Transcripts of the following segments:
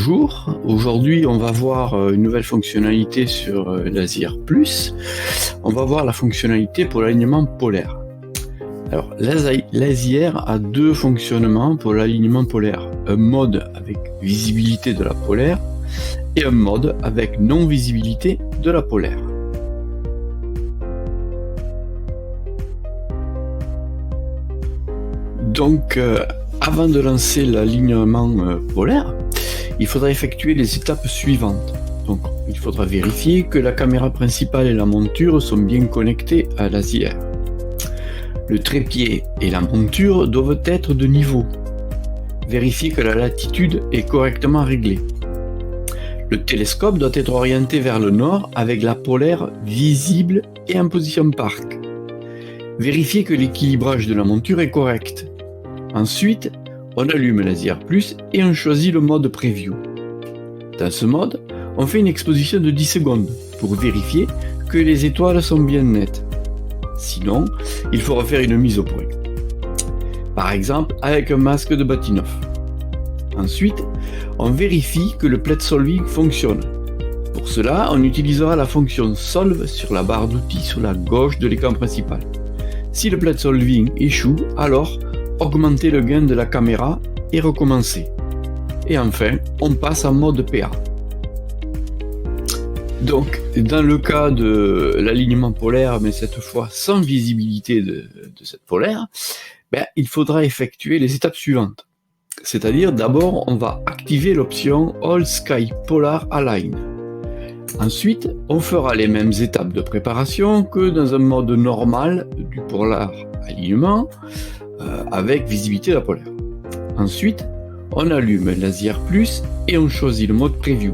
Bonjour, aujourd'hui on va voir une nouvelle fonctionnalité sur Lazier Plus. On va voir la fonctionnalité pour l'alignement polaire. Alors Lazier a deux fonctionnements pour l'alignement polaire. Un mode avec visibilité de la polaire et un mode avec non-visibilité de la polaire. Donc avant de lancer l'alignement polaire, il faudra effectuer les étapes suivantes. Donc, il faudra vérifier que la caméra principale et la monture sont bien connectées à Lazier. Le trépied et la monture doivent être de niveau. Vérifier que la latitude est correctement réglée. Le télescope doit être orienté vers le nord avec la polaire visible et en position park. Vérifier que l'équilibrage de la monture est correct. Ensuite, on allume Lazier Plus et on choisit le mode Preview. Dans ce mode, on fait une exposition de 10 secondes pour vérifier que les étoiles sont bien nettes. Sinon, il faut refaire une mise au point. Par exemple, avec un masque de Bahtinov. Ensuite, on vérifie que le plate solving fonctionne. Pour cela, on utilisera la fonction Solve sur la barre d'outils sur la gauche de l'écran principal. Si le plate solving échoue, alors augmenter le gain de la caméra et recommencer. Et enfin, on passe en mode PA. Donc, dans le cas de l'alignement polaire, mais cette fois sans visibilité de cette polaire, il faudra effectuer les étapes suivantes. C'est-à-dire, d'abord, on va activer l'option All Sky Polar Align. Ensuite, on fera les mêmes étapes de préparation que dans un mode normal du polar alignement, avec visibilité de la polaire. Ensuite, on allume Lazier Plus et on choisit le mode Preview.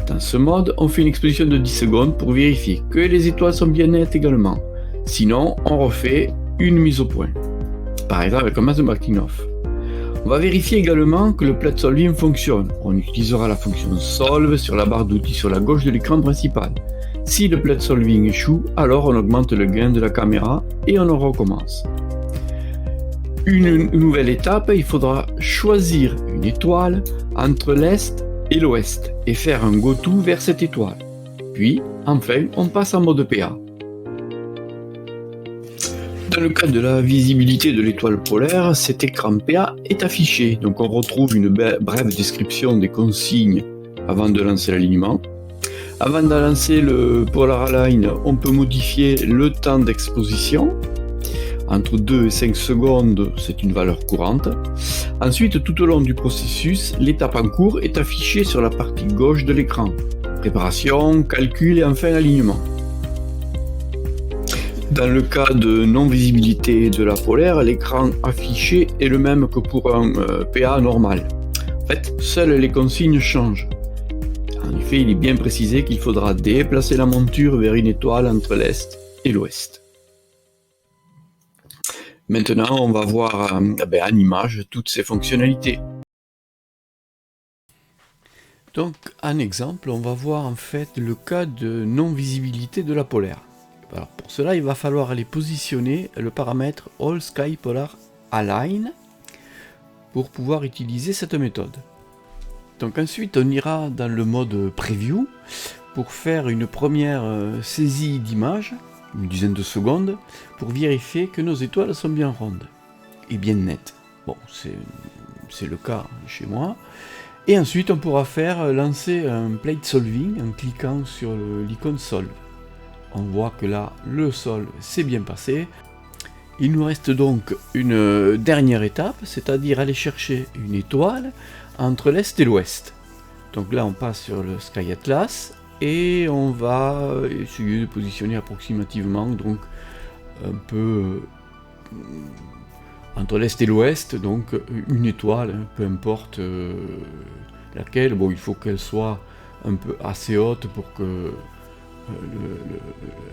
Dans ce mode, on fait une exposition de 10 secondes pour vérifier que les étoiles sont bien nettes également. Sinon, on refait une mise au point. Par exemple avec un masque de Bahtinov. On va vérifier également que le plate solving fonctionne. On utilisera la fonction Solve sur la barre d'outils sur la gauche de l'écran principal. Si le plate solving échoue, alors on augmente le gain de la caméra et on en recommence. Une nouvelle étape, il faudra choisir une étoile entre l'Est et l'Ouest et faire un go-to vers cette étoile. Puis, enfin, on passe en mode PA. Dans le cas de la visibilité de l'étoile polaire, cet écran PA est affiché. Donc on retrouve une brève description des consignes avant de lancer l'alignement. Avant de lancer le Polar Align, on peut modifier le temps d'exposition. Entre 2 et 5 secondes, c'est une valeur courante. Ensuite, tout au long du processus, l'étape en cours est affichée sur la partie gauche de l'écran. Préparation, calcul et enfin alignement. Dans le cas de non-visibilité de la polaire, l'écran affiché est le même que pour un PA normal. En fait, seules les consignes changent. En effet, il est bien précisé qu'il faudra déplacer la monture vers une étoile entre l'Est et l'Ouest. Maintenant, on va voir en image toutes ces fonctionnalités. Donc, en exemple, on va voir en fait le cas de non-visibilité de la polaire. Alors, pour cela, il va falloir aller positionner le paramètre All Sky Polar Align pour pouvoir utiliser cette méthode. Donc ensuite, on ira dans le mode Preview pour faire une première saisie d'image, une dizaine de secondes, pour vérifier que nos étoiles sont bien rondes et bien nettes. Bon, c'est le cas chez moi. Et ensuite, on pourra faire lancer un plate solving en cliquant sur l'icône Solve. On voit que là, le solve s'est bien passé. Il nous reste donc une dernière étape, c'est-à-dire aller chercher une étoile entre l'Est et l'Ouest. Donc là, on passe sur le Sky Atlas et on va essayer de positionner approximativement, donc un peu entre l'Est et l'Ouest, donc une étoile, peu importe laquelle. Bon, il faut qu'elle soit un peu assez haute pour que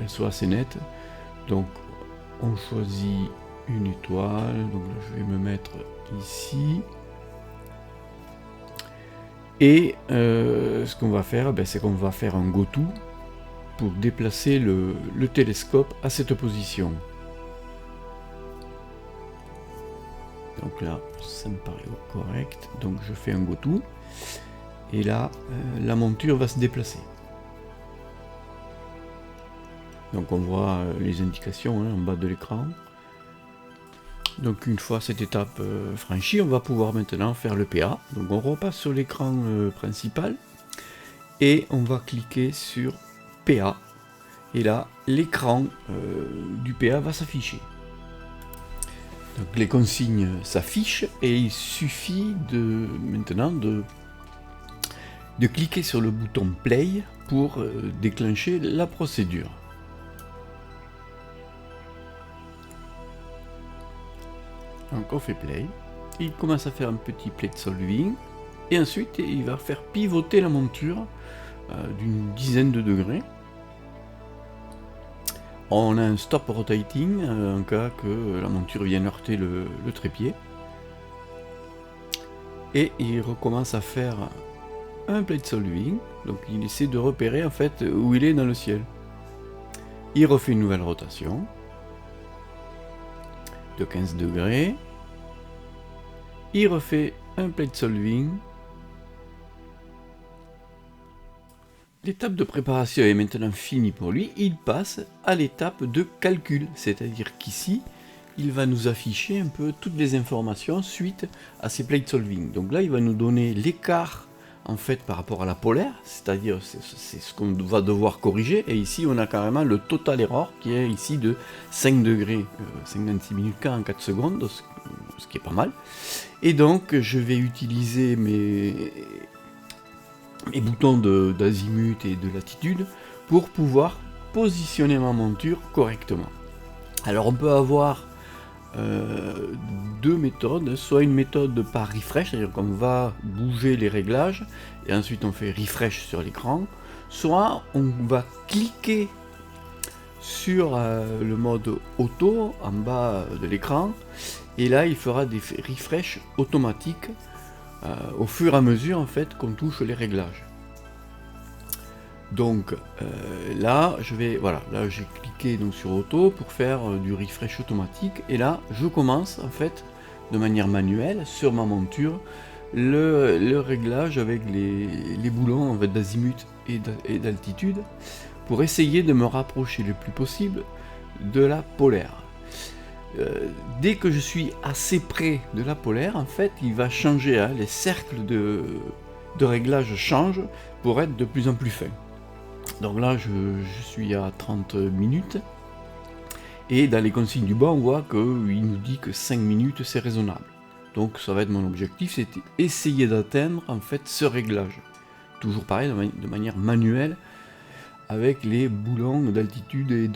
elle soit assez nette. Donc on choisit une étoile, donc là je vais me mettre ici. Et ce qu'on va faire, c'est qu'on va faire un go-to pour déplacer le télescope à cette position. Donc là, ça me paraît correct. Donc je fais un go-to. et là la monture va se déplacer. Donc on voit les indications en bas de l'écran. Donc une fois cette étape franchie, on va pouvoir maintenant faire le PA. Donc on repasse sur l'écran principal et on va cliquer sur PA. Et là, l'écran du PA va s'afficher. Donc les consignes s'affichent et il suffit maintenant de cliquer sur le bouton Play pour déclencher la procédure. Donc on fait Play, il commence à faire un petit plate solving et ensuite il va faire pivoter la monture d'une dizaine de degrés. On a un stop rotating en cas que la monture vienne heurter le trépied. Et il recommence à faire un plate solving, donc il essaie de repérer en fait où il est dans le ciel. Il refait une nouvelle rotation de 15 degrés. Il refait un plate solving. L'étape de préparation est maintenant finie pour lui, il passe à l'étape de calcul, c'est-à-dire qu'ici, il va nous afficher un peu toutes les informations suite à ces plate solving. Donc là, il va nous donner l'écart en fait par rapport à la polaire, c'est-à-dire c'est ce qu'on va devoir corriger, et ici on a carrément le total error qui est ici de 5 degrés, 56 minutes 44 secondes, ce qui est pas mal. Et donc je vais utiliser mes boutons d'azimut et de latitude pour pouvoir positionner ma monture correctement. Alors on peut avoir deux méthodes, soit une méthode par refresh, c'est-à-dire qu'on va bouger les réglages et ensuite on fait refresh sur l'écran, soit on va cliquer sur le mode auto en bas de l'écran et là il fera des refresh automatiques au fur et à mesure en fait qu'on touche les réglages. Donc là j'ai cliqué donc sur auto pour faire du refresh automatique et là je commence en fait de manière manuelle sur ma monture le réglage avec les boulons en fait, d'azimut et d'altitude pour essayer de me rapprocher le plus possible de la polaire. Dès que je suis assez près de la polaire, en fait, il va changer, hein, les cercles de réglage changent pour être de plus en plus fins. Donc là, je suis à 30 minutes, et dans les consignes du bas, on voit qu'il nous dit que 5 minutes, c'est raisonnable. Donc ça va être mon objectif, c'est essayer d'atteindre en fait ce réglage. Toujours pareil, de manière manuelle, avec les boulons d'altitude et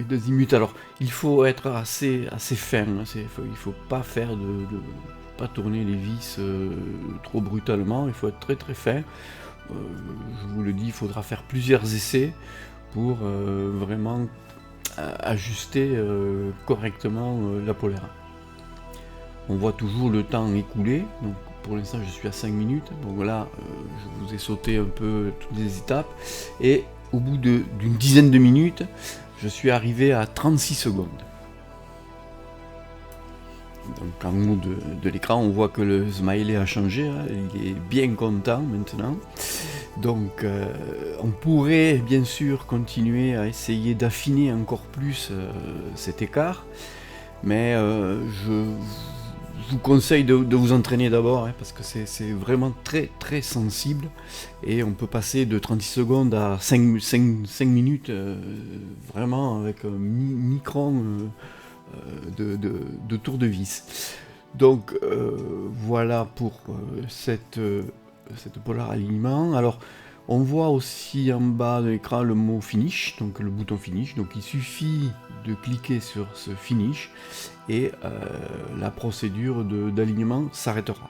d'azimut. Alors il faut être assez fin, hein, il faut pas faire pas tourner les vis trop brutalement, il faut être très fin. Je vous le dis, il faudra faire plusieurs essais pour vraiment ajuster correctement la polaire. On voit toujours le temps écoulé, donc pour l'instant je suis à 5 minutes, donc là je vous ai sauté un peu toutes les étapes, et au bout d'une dizaine de minutes, je suis arrivé à 36 secondes. Donc en haut de l'écran, on voit que le smiley a changé, hein, il est bien content maintenant. Donc on pourrait bien sûr continuer à essayer d'affiner encore plus cet écart, mais je vous conseille de vous entraîner d'abord, hein, parce que c'est vraiment très sensible, et on peut passer de 36 secondes à 5 minutes, vraiment avec un micron de tour de vis. Donc voilà pour cette polar alignement. Alors on voit aussi en bas de l'écran le mot finish, donc le bouton finish, donc il suffit de cliquer sur ce finish et la procédure d'alignement s'arrêtera.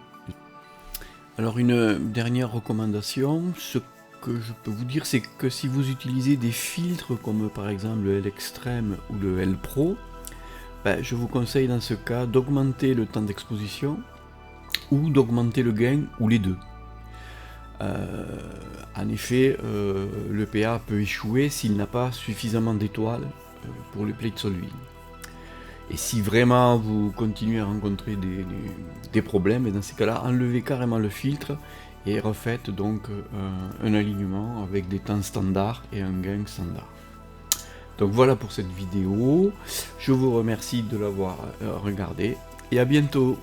Alors une dernière recommandation, ce que je peux vous dire, c'est que si vous utilisez des filtres comme par exemple le L Extreme ou le L Pro, je vous conseille dans ce cas d'augmenter le temps d'exposition ou d'augmenter le gain, ou les deux. En effet, le PA peut échouer s'il n'a pas suffisamment d'étoiles pour le plate solving. Et si vraiment vous continuez à rencontrer des problèmes, et dans ces cas-là, enlevez carrément le filtre et refaites donc un alignement avec des temps standards et un gain standard. Donc voilà pour cette vidéo, je vous remercie de l'avoir regardé et à bientôt.